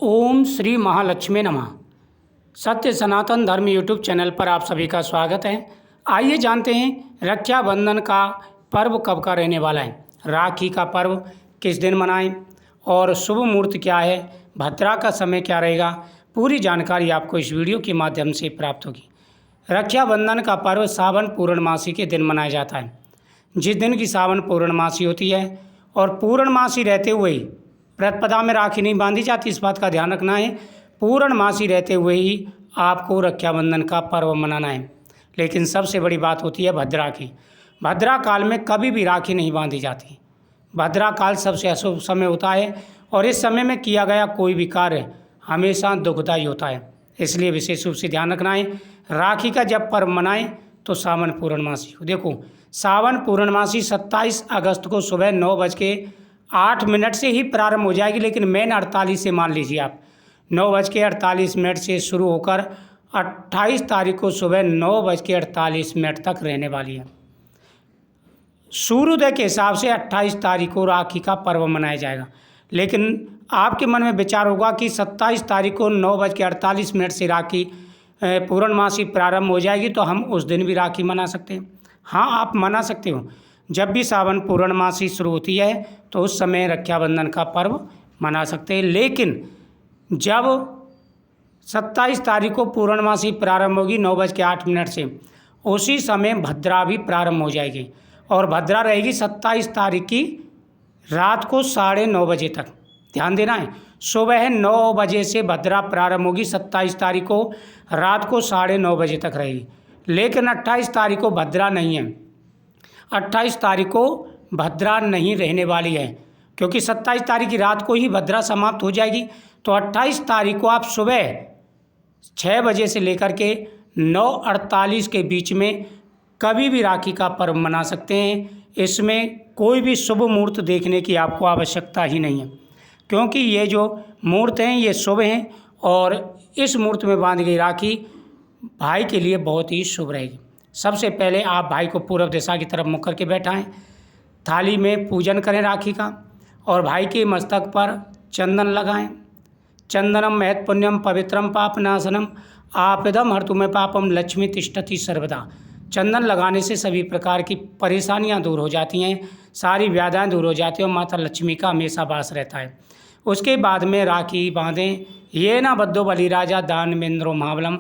ओम श्री महालक्ष्मी नमः। सत्य सनातन धर्म यूट्यूब चैनल पर आप सभी का स्वागत है। आइए जानते हैं रक्षाबंधन का पर्व कब का रहने वाला है, राखी का पर्व किस दिन मनाएं और शुभ मुहूर्त क्या है, भद्रा का समय क्या रहेगा। पूरी जानकारी आपको इस वीडियो के माध्यम से प्राप्त होगी। रक्षाबंधन का पर्व सावन पूर्णमासी के दिन मनाया जाता है। जिस दिन की सावन पूर्णमासी होती है और पूर्णमासी रहते हुए ही प्रतिपदा में राखी नहीं बांधी जाती, इस बात का ध्यान रखना है। पूर्णमासी रहते हुए ही आपको रक्षाबंधन का पर्व मनाना है। लेकिन सबसे बड़ी बात होती है भद्रा की। भद्रा काल में कभी भी राखी नहीं बांधी जाती। भद्रा काल सबसे अशुभ समय होता है और इस समय में किया गया कोई भी कार्य हमेशा दुखदायी होता है। इसलिए विशेष रूप से ध्यान रखना है। राखी का जब पर्व मनाएं तो सावन पूर्णमासी को देखो। सावन पूर्णमासी 27 अगस्त को सुबह 9:08 से ही प्रारंभ हो जाएगी, लेकिन मेन 48 से मान लीजिए आप 9:48 से शुरू होकर 28 तारीख को सुबह 9:48 तक रहने वाली है। सूर्योदय के हिसाब से 28 तारीख को राखी का पर्व मनाया जाएगा। लेकिन आपके मन में विचार होगा कि 27 तारीख को 9:48 से राखी पूर्णमासी प्रारंभ हो जाएगी, तो हम उस दिन भी राखी मना सकते हैं। हाँ, आप मना सकते हो। जब भी सावन पूर्णमासी शुरू होती है तो उस समय रक्षाबंधन का पर्व मना सकते हैं। लेकिन जब 27 तारीख को पूर्णमासी प्रारंभ होगी 9:08 से, उसी समय भद्रा भी प्रारंभ हो जाएगी और भद्रा रहेगी 27 तारीख की रात को 9:30 बजे तक। ध्यान देना है, सुबह 9 बजे से भद्रा प्रारंभ होगी, 27 तारीख को रात को 9:30 बजे तक रहेगी। लेकिन 28 तारीख को भद्रा नहीं है। 28 तारीख को भद्रा नहीं रहने वाली है, क्योंकि 27 तारीख की रात को ही भद्रा समाप्त हो जाएगी। तो 28 तारीख को आप सुबह 6 बजे से लेकर के 9:48 के बीच में कभी भी राखी का पर्व मना सकते हैं। इसमें कोई भी शुभ मुहूर्त देखने की आपको आवश्यकता ही नहीं है, क्योंकि ये जो मुहूर्त हैं ये शुभ हैं और इस मुहूर्त में बांधी गई राखी भाई के लिए बहुत ही शुभ रहेगी। सबसे पहले आप भाई को पूर्व दिशा की तरफ मुख करके बैठाएं, थाली में पूजन करें राखी का और भाई के मस्तक पर चंदन लगाएं। चंदनम महत् पुण्यम पवित्रम पापनाशनम आपदम हर्तुमे पापम लक्ष्मी तिष्ठति सर्वदा। चंदन लगाने से सभी प्रकार की परेशानियां दूर हो जाती हैं, सारी व्याधियां दूर हो जाती हैं और माता लक्ष्मी का हमेशा वास रहता है। उसके बाद में राखी बांधें। ये ना बद्धो बलिराजा दान मेन्द्रो महाबलम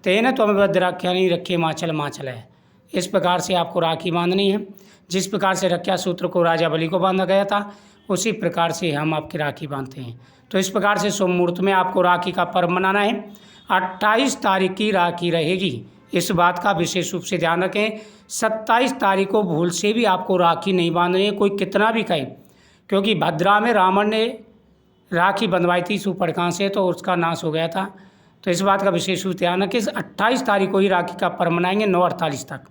तेन त्वमभद्राख्यानि रखे माचल माचल है। इस प्रकार से आपको राखी बांधनी है। जिस प्रकार से रक्षा सूत्र को राजा बलि को बांधा गया था, उसी प्रकार से हम आपकी राखी बांधते हैं। तो इस प्रकार से शुभ मुहूर्त में आपको राखी का पर्व मनाना है। 28 तारीख की राखी रहेगी, इस बात का विशेष रूप से ध्यान रखें। 27 तारीख को भूल से भी आपको राखी नहीं बांधनी है, कोई कितना भी कहे, क्योंकि भद्रा में रावण ने राखी बंधवाई थी सुपर्णखा से, तो उसका नाश हो गया था। तो इस बात का विशेष रूप ध्यान रखें। 28 तारीख को ही राखी का पर्व मनाएंगे 9:48 तक।